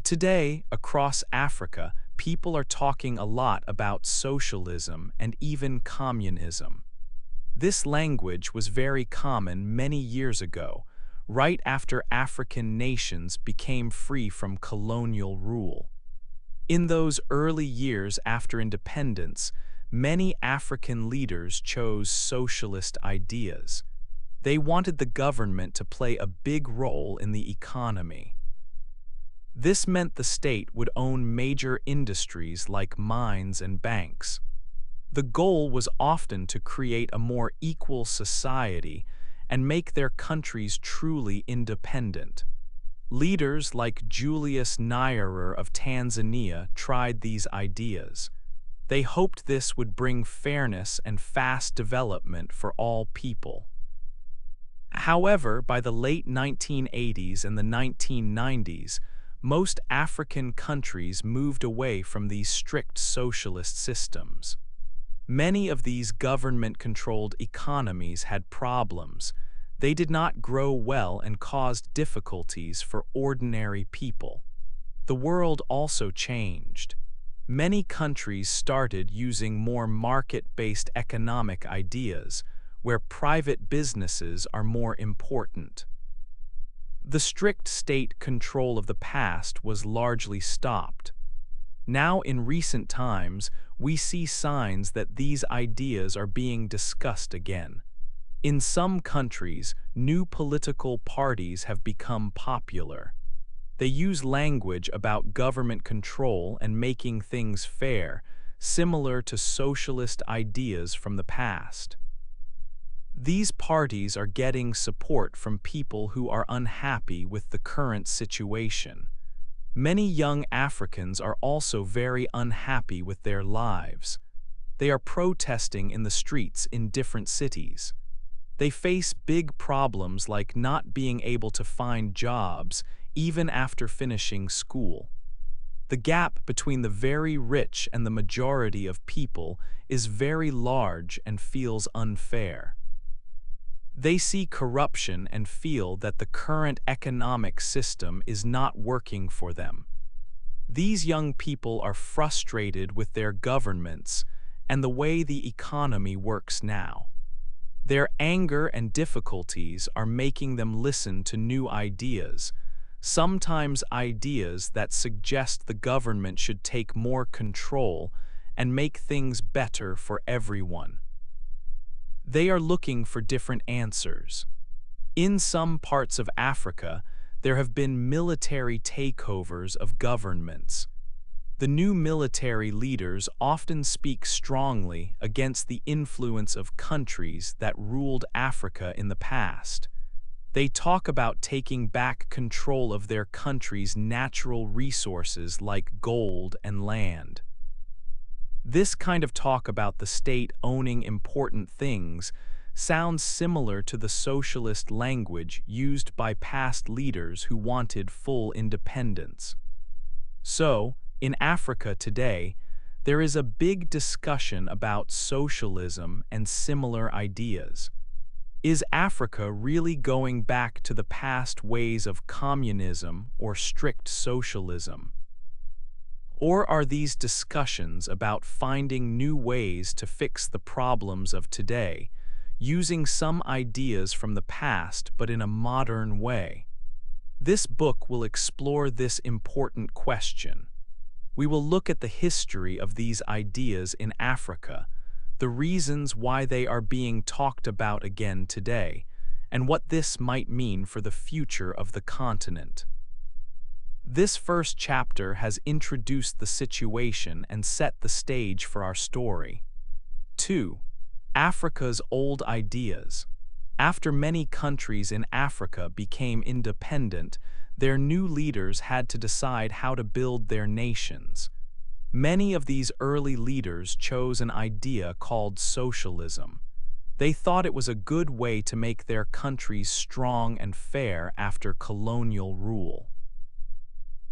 Today, across Africa, people are talking a lot about socialism and even communism. This language was very common many years ago, right after African nations became free from colonial rule. In those early years after independence, many African leaders chose socialist ideas. They wanted the government to play a big role in the economy. This meant the state would own major industries like mines and banks. The goal was often to create a more equal society and make their countries truly independent. Leaders like Julius Nyerere of Tanzania tried these ideas. They hoped this would bring fairness and fast development for all people. However, by the late 1980s and the 1990s, most African countries moved away from these strict socialist systems. Many of these government-controlled economies had problems. They did not grow well and caused difficulties for ordinary people. The world also changed. Many countries started using more market-based economic ideas, where private businesses are more important. The strict state control of the past was largely stopped. Now, in recent times, we see signs that these ideas are being discussed again. In some countries, new political parties have become popular. They use language about government control and making things fair, similar to socialist ideas from the past. These parties are getting support from people who are unhappy with the current situation. Many young Africans are also very unhappy with their lives. They are protesting in the streets in different cities. They face big problems like not being able to find jobs even after finishing school. The gap between the very rich and the majority of people is very large and feels unfair. They see corruption and feel that the current economic system is not working for them. These young people are frustrated with their governments and the way the economy works now. Their anger and difficulties are making them listen to new ideas, sometimes ideas that suggest the government should take more control and make things better for everyone. They are looking for different answers. In some parts of Africa, there have been military takeovers of governments. The new military leaders often speak strongly against the influence of countries that ruled Africa in the past. They talk about taking back control of their country's natural resources like gold and land. This kind of talk about the state owning important things sounds similar to the socialist language used by past leaders who wanted full independence. So, in Africa today, there is a big discussion about socialism and similar ideas. Is Africa really going back to the past ways of communism or strict socialism? Or are these discussions about finding new ways to fix the problems of today, using some ideas from the past but in a modern way? This book will explore this important question. We will look at the history of these ideas in Africa, the reasons why they are being talked about again today, and what this might mean for the future of the continent. This first chapter has introduced the situation and set the stage for our story. 2. Africa's old ideas. After many countries in Africa became independent, their new leaders had to decide how to build their nations. Many of these early leaders chose an idea called socialism. They thought it was a good way to make their countries strong and fair after colonial rule.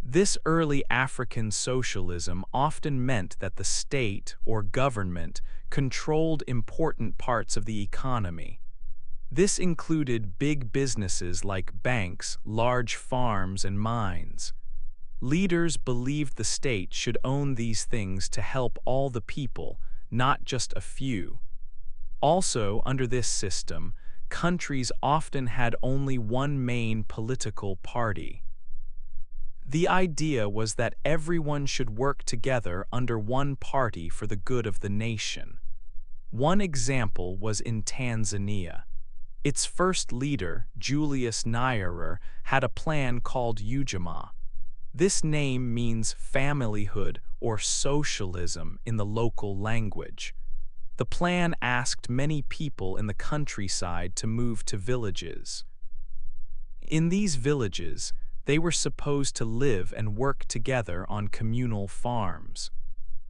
This early African socialism often meant that the state or government controlled important parts of the economy. This included big businesses like banks, large farms, and mines. Leaders believed the state should own these things to help all the people, not just a few. Also, under this system, countries often had only one main political party. The idea was that everyone should work together under one party for the good of the nation. One example was in Tanzania. Its first leader, Julius Nyerere, had a plan called Ujamaa. This name means familyhood or socialism in the local language. The plan asked many people in the countryside to move to villages. In these villages, they were supposed to live and work together on communal farms.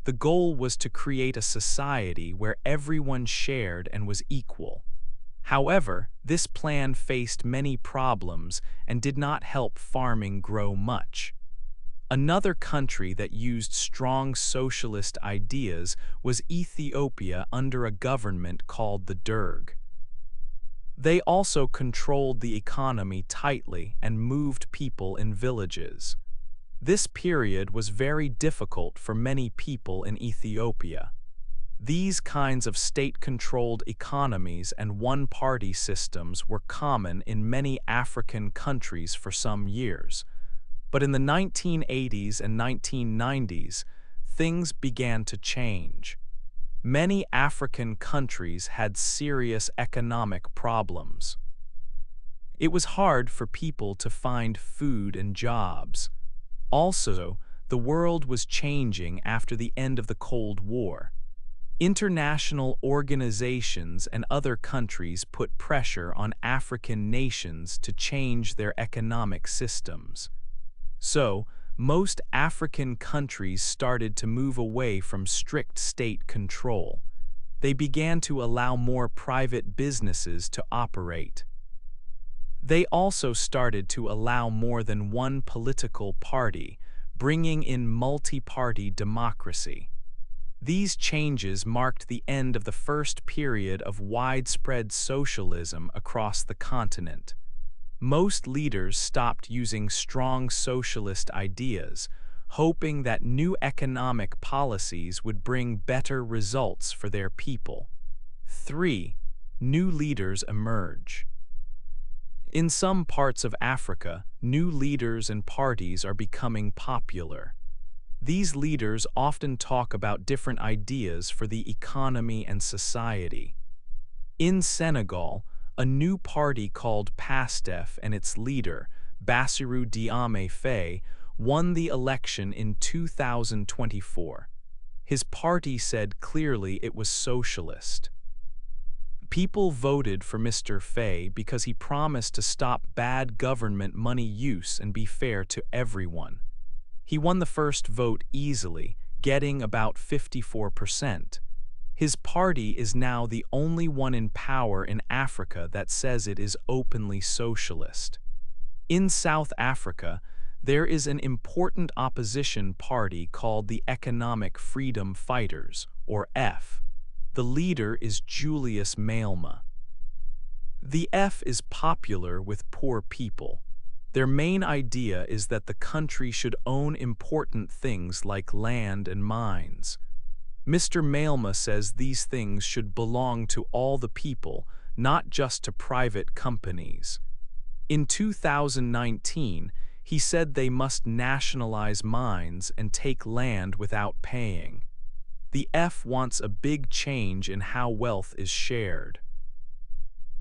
The goal was to create a society where everyone shared and was equal. However, this plan faced many problems and did not help farming grow much. Another country that used strong socialist ideas was Ethiopia under a government called the Derg. They also controlled the economy tightly and moved people in villages. This period was very difficult for many people in Ethiopia. These kinds of state-controlled economies and one-party systems were common in many African countries for some years. But in the 1980s and 1990s, things began to change. Many African countries had serious economic problems. It was hard for people to find food and jobs. Also, the world was changing after the end of the Cold War. International organizations and other countries put pressure on African nations to change their economic systems. So, most African countries started to move away from strict state control. They began to allow more private businesses to operate. They also started to allow more than one political party, bringing in multi-party democracy. These changes marked the end of the first period of widespread socialism across the continent. Most leaders stopped using strong socialist ideas, hoping that new economic policies would bring better results for their people. 3. New leaders emerge. In some parts of Africa, new leaders and parties are becoming popular. These leaders often talk about different ideas for the economy and society. In Senegal, a new party called PASTEF and its leader, Bassirou Diomaye Faye, won the election in 2024. His party said clearly it was socialist. People voted for Mr. Faye because he promised to stop bad government money use and be fair to everyone. He won the first vote easily, getting about 54%. His party is now the only one in power in Africa that says it is openly socialist. In South Africa, there is an important opposition party called the Economic Freedom Fighters, or F. The leader is Julius Malema. The F is popular with poor people. Their main idea is that the country should own important things like land and mines. Mr. Malema says these things should belong to all the people, not just to private companies. In 2019, he said they must nationalize mines and take land without paying. The F wants a big change in how wealth is shared.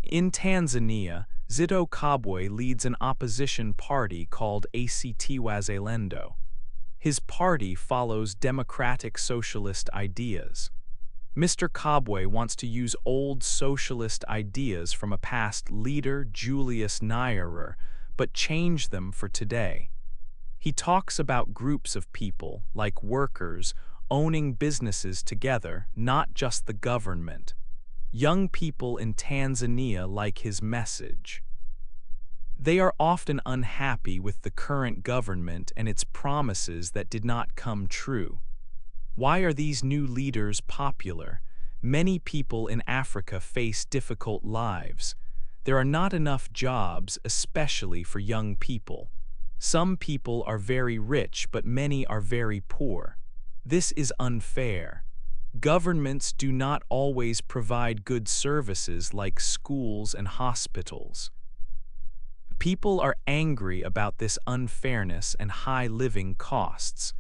In Tanzania, Zitto Kabwe leads an opposition party called ACT Wazalendo. His party follows democratic socialist ideas. Mr. Kabwe wants to use old socialist ideas from a past leader, Julius Nyerere, but change them for today. He talks about groups of people, like workers, owning businesses together, not just the government. Young people in Tanzania like his message. They are often unhappy with the current government and its promises that did not come true. Why are these new leaders popular? Many people in Africa face difficult lives. There are not enough jobs, especially for young people. Some people are very rich, but many are very poor. This is unfair. Governments do not always provide good services like schools and hospitals. People are angry about this unfairness and high living costs.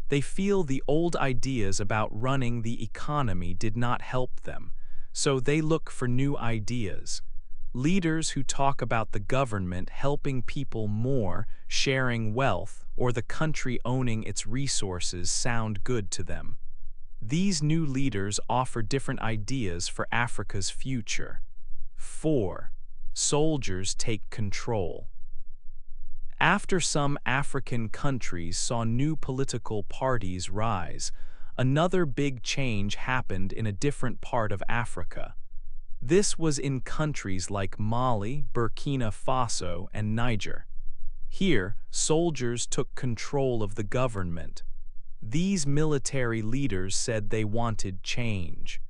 They feel the old ideas about running the economy did not help them, so they look for new ideas. Leaders who talk about the government helping people more, sharing wealth, or the country owning its resources sound good to them. These new leaders offer different ideas for Africa's future. 4. Soldiers take control. After some African countries saw new political parties rise, another big change happened in a different part of Africa. This was in countries like Mali, Burkina Faso, and Niger. Here, soldiers took control of the government. These military leaders said they wanted change.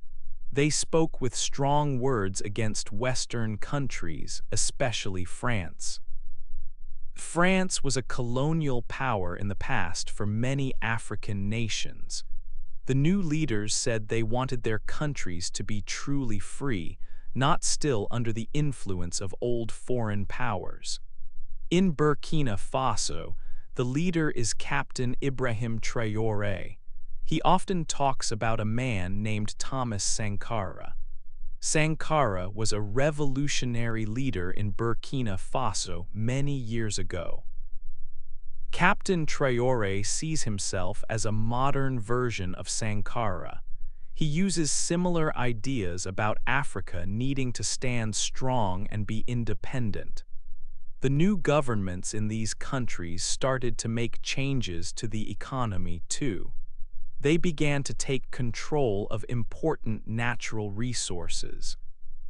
They spoke with strong words against Western countries, especially France. France was a colonial power in the past for many African nations. The new leaders said they wanted their countries to be truly free, not still under the influence of old foreign powers. In Burkina Faso, the leader is Captain Ibrahim Traoré. He often talks about a man named Thomas Sankara. Sankara was a revolutionary leader in Burkina Faso many years ago. Captain Traoré sees himself as a modern version of Sankara. He uses similar ideas about Africa needing to stand strong and be independent. The new governments in these countries started to make changes to the economy too. They began to take control of important natural resources.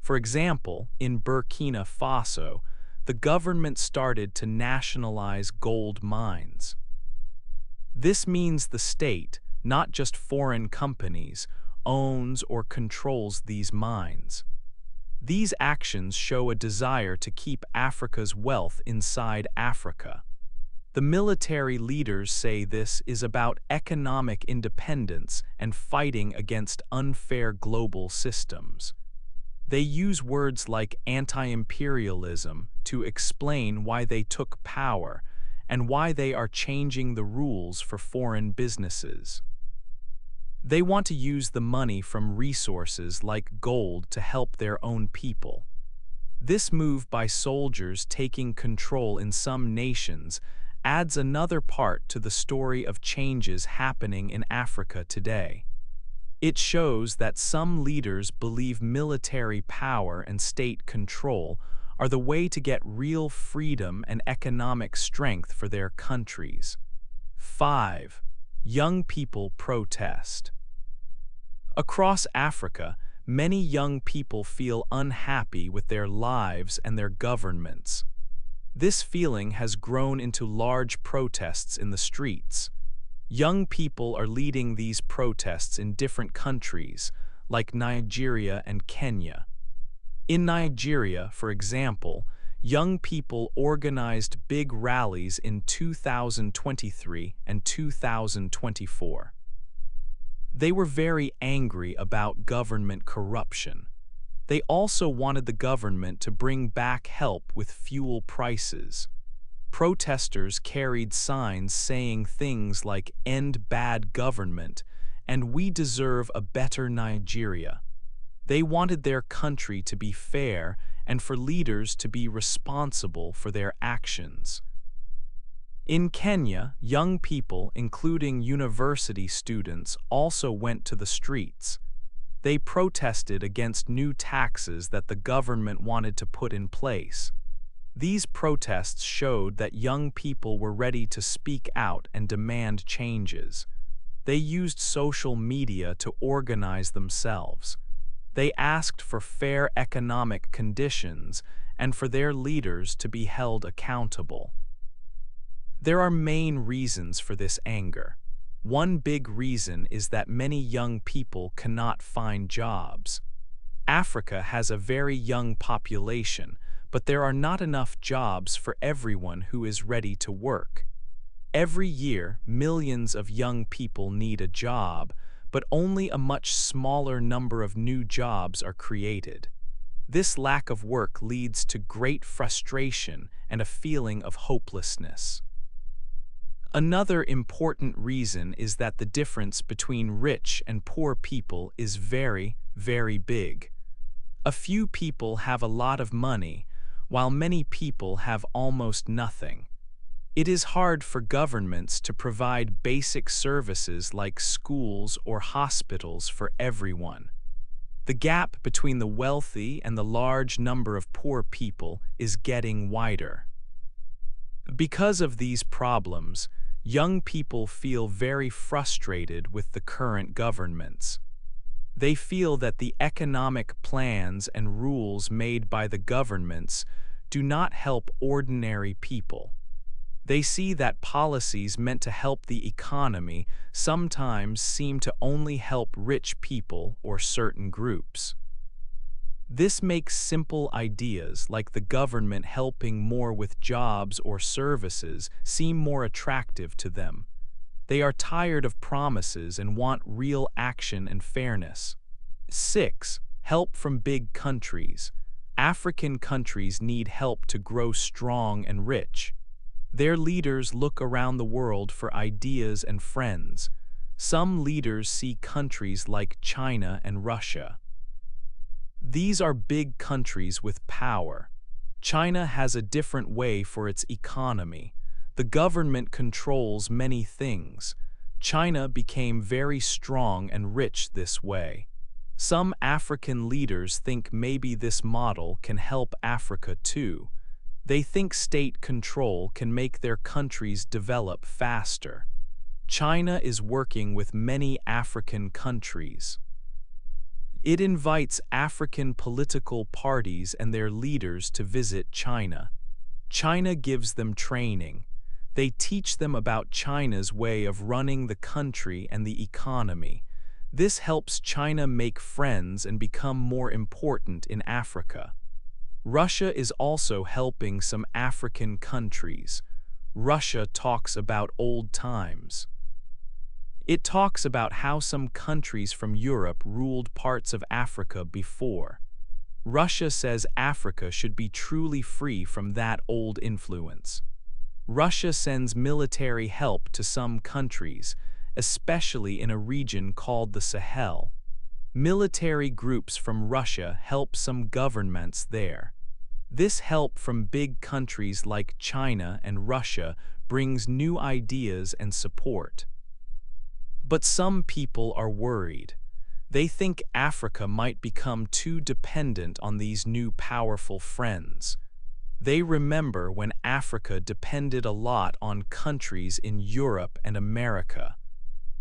For example, in Burkina Faso, the government started to nationalize gold mines. This means the state, not just foreign companies, owns or controls these mines. These actions show a desire to keep Africa's wealth inside Africa. The military leaders say this is about economic independence and fighting against unfair global systems. They use words like anti-imperialism to explain why they took power and why they are changing the rules for foreign businesses. They want to use the money from resources like gold to help their own people. This move by soldiers taking control in some nations adds another part to the story of changes happening in Africa today. It shows that some leaders believe military power and state control are the way to get real freedom and economic strength for their countries. 5. Young people protest. Across Africa, many young people feel unhappy with their lives and their governments. This feeling has grown into large protests in the streets. Young people are leading these protests in different countries, like Nigeria and Kenya. In Nigeria, for example, young people organized big rallies in 2023 and 2024. They were very angry about government corruption. They also wanted the government to bring back help with fuel prices. Protesters carried signs saying things like "End bad government" and "We deserve a better Nigeria." They wanted their country to be fair and for leaders to be responsible for their actions. In Kenya, young people, including university students, also went to the streets. They protested against new taxes that the government wanted to put in place. These protests showed that young people were ready to speak out and demand changes. They used social media to organize themselves. They asked for fair economic conditions and for their leaders to be held accountable. There are main reasons for this anger. One big reason is that many young people cannot find jobs. Africa has a very young population, but there are not enough jobs for everyone who is ready to work. Every year, millions of young people need a job, but only a much smaller number of new jobs are created. This lack of work leads to great frustration and a feeling of hopelessness. Another important reason is that the difference between rich and poor people is very, very big. A few people have a lot of money, while many people have almost nothing. It is hard for governments to provide basic services like schools or hospitals for everyone. The gap between the wealthy and the large number of poor people is getting wider. Because of these problems, young people feel very frustrated with the current governments. They feel that the economic plans and rules made by the governments do not help ordinary people. They see that policies meant to help the economy sometimes seem to only help rich people or certain groups. This makes simple ideas like the government helping more with jobs or services seem more attractive to them. They are tired of promises and want real action and fairness. 6. Help from big countries. African countries need help to grow strong and rich. Their leaders look around the world for ideas and friends. Some leaders see countries like China and Russia. These are big countries with power. China has a different way for its economy. The government controls many things. China became very strong and rich this way. Some African leaders think maybe this model can help Africa too. They think state control can make their countries develop faster. China is working with many African countries. It invites African political parties and their leaders to visit China. China gives them training. They teach them about China's way of running the country and the economy. This helps China make friends and become more important in Africa. Russia is also helping some African countries. Russia talks about old times. It talks about how some countries from Europe ruled parts of Africa before. Russia says Africa should be truly free from that old influence. Russia sends military help to some countries, especially in a region called the Sahel. Military groups from Russia help some governments there. This help from big countries like China and Russia brings new ideas and support. But some people are worried. They think Africa might become too dependent on these new powerful friends. They remember when Africa depended a lot on countries in Europe and America.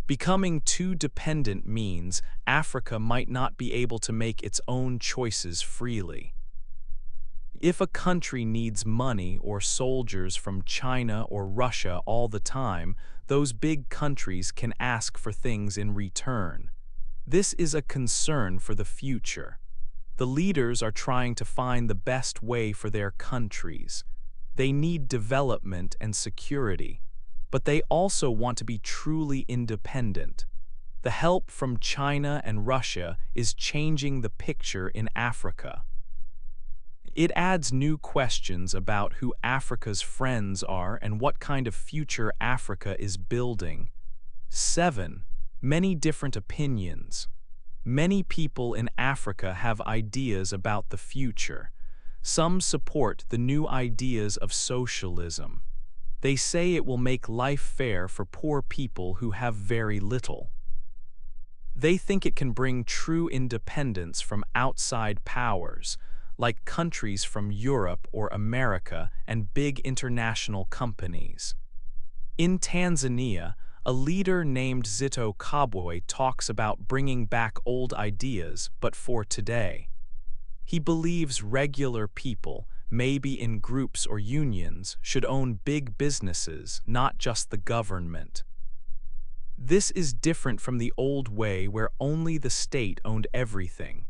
Becoming too dependent means Africa might not be able to make its own choices freely. If a country needs money or soldiers from China or Russia all the time, those big countries can ask for things in return. This is a concern for the future. The leaders are trying to find the best way for their countries. They need development and security, but they also want to be truly independent. The help from China and Russia is changing the picture in Africa. It adds new questions about who Africa's friends are and what kind of future Africa is building. 7. Many different opinions. Many people in Africa have ideas about the future. Some support the new ideas of socialism. They say it will make life fair for poor people who have very little. They think it can bring true independence from outside powers, like countries from Europe or America and big international companies. In Tanzania, a leader named Zitto Kabwe talks about bringing back old ideas, but for today. He believes regular people, maybe in groups or unions, should own big businesses, not just the government. This is different from the old way where only the state owned everything.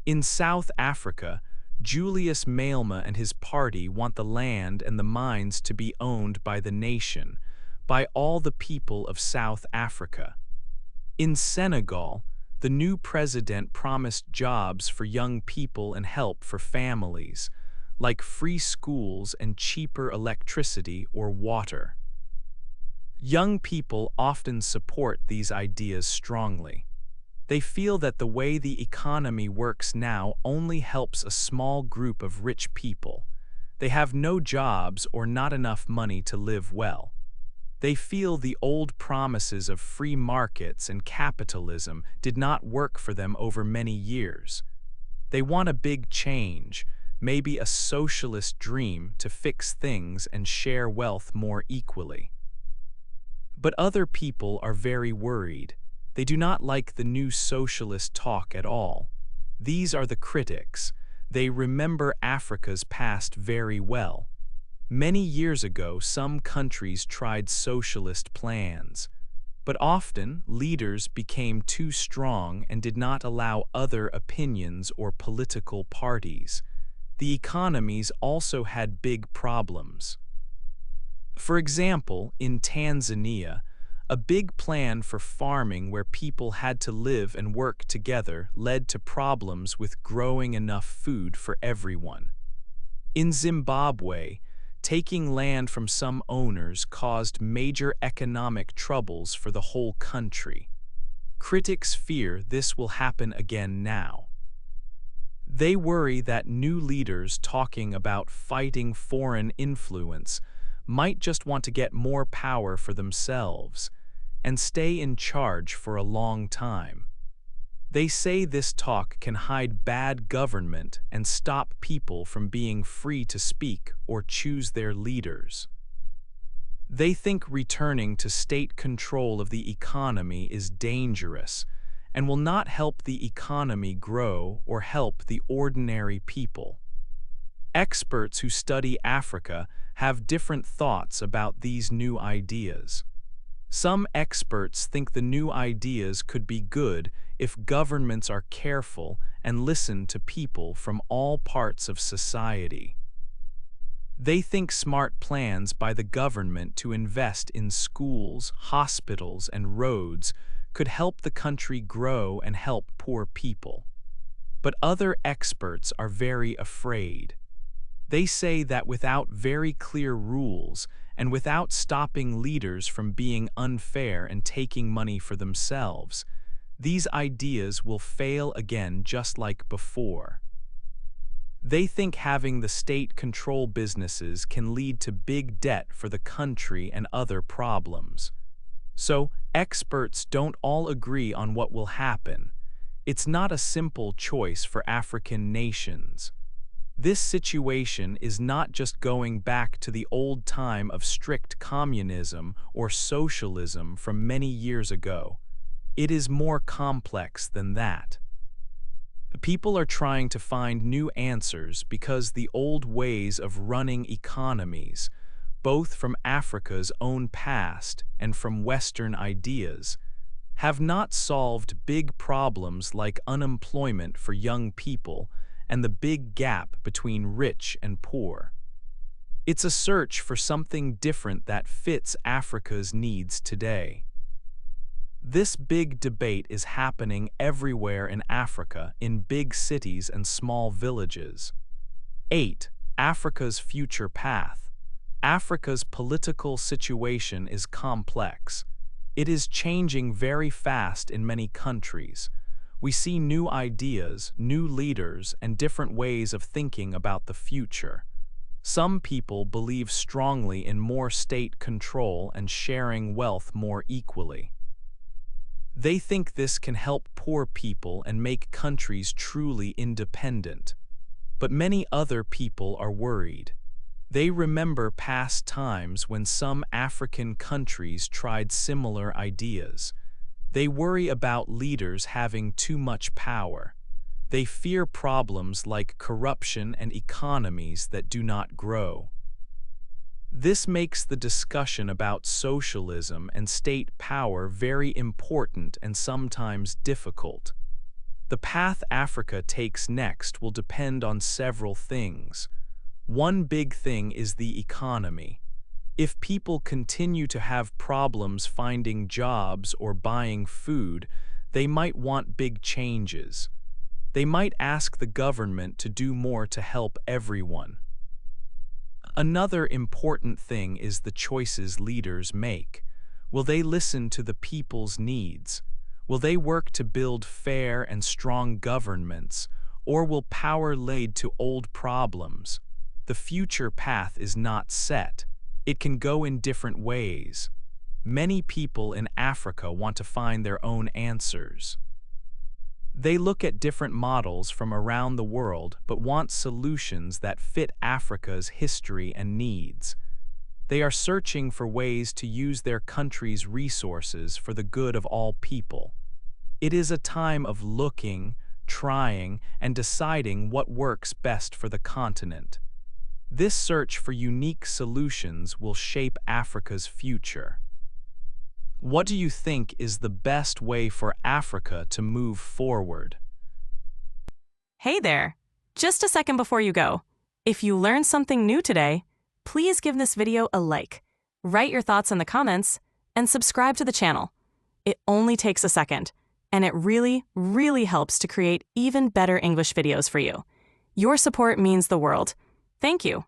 In South Africa, Julius Malema and his party want the land and the mines to be owned by the nation, by all the people of South Africa. In Senegal, the new president promised jobs for young people and help for families, like free schools and cheaper electricity or water. Young people often support these ideas strongly. They feel that the way the economy works now only helps a small group of rich people. They have no jobs or not enough money to live well. They feel the old promises of free markets and capitalism did not work for them over many years. They want a big change, maybe a socialist dream to fix things and share wealth more equally. But other people are very worried. They do not like the new socialist talk at all. These are the critics. They remember Africa's past very well. Many years ago, some countries tried socialist plans, but often leaders became too strong and did not allow other opinions or political parties. The economies also had big problems. For example, in Tanzania, a big plan for farming where people had to live and work together led to problems with growing enough food for everyone. In Zimbabwe, taking land from some owners caused major economic troubles for the whole country. Critics fear this will happen again now. They worry that new leaders talking about fighting foreign influence might just want to get more power for themselves and stay in charge for a long time. They say this talk can hide bad government and stop people from being free to speak or choose their leaders. They think returning to state control of the economy is dangerous and will not help the economy grow or help the ordinary people. Experts who study Africa have different thoughts about these new ideas. Some experts think the new ideas could be good if governments are careful and listen to people from all parts of society. They think smart plans by the government to invest in schools, hospitals, and roads could help the country grow and help poor people. But other experts are very afraid. They say that without very clear rules and without stopping leaders from being unfair and taking money for themselves, these ideas will fail again just like before. They think having the state control businesses can lead to big debt for the country and other problems. So, experts don't all agree on what will happen. It's not a simple choice for African nations. This situation is not just going back to the old time of strict communism or socialism from many years ago. It is more complex than that. People are trying to find new answers because the old ways of running economies, both from Africa's own past and from Western ideas, have not solved big problems like unemployment for young people and the big gap between rich and poor. It's a search for something different that fits Africa's needs today. This big debate is happening everywhere in Africa, in big cities and small villages. 8. Africa's future path. Africa's political situation is complex. It is changing very fast in many countries. We see new ideas, new leaders, and different ways of thinking about the future. Some people believe strongly in more state control and sharing wealth more equally. They think this can help poor people and make countries truly independent. But many other people are worried. They remember past times when some African countries tried similar ideas. They worry about leaders having too much power. They fear problems like corruption and economies that do not grow. This makes the discussion about socialism and state power very important and sometimes difficult. The path Africa takes next will depend on several things. One big thing is the economy. If people continue to have problems finding jobs or buying food, they might want big changes. They might ask the government to do more to help everyone. Another important thing is the choices leaders make. Will they listen to the people's needs? Will they work to build fair and strong governments, or will power lead to old problems? The future path is not set. It can go in different ways. Many people in Africa want to find their own answers. They look at different models from around the world but want solutions that fit Africa's history and needs. They are searching for ways to use their country's resources for the good of all people. It is a time of looking, trying, and deciding what works best for the continent. This search for unique solutions will shape Africa's future. What do you think is the best way for Africa to move forward? Hey there! Just a second before you go. If you learned something new today, please give this video a like, write your thoughts in the comments, and subscribe to the channel. It only takes a second, and it really, really helps to create even better English videos for you. Your support means the world. Thank you.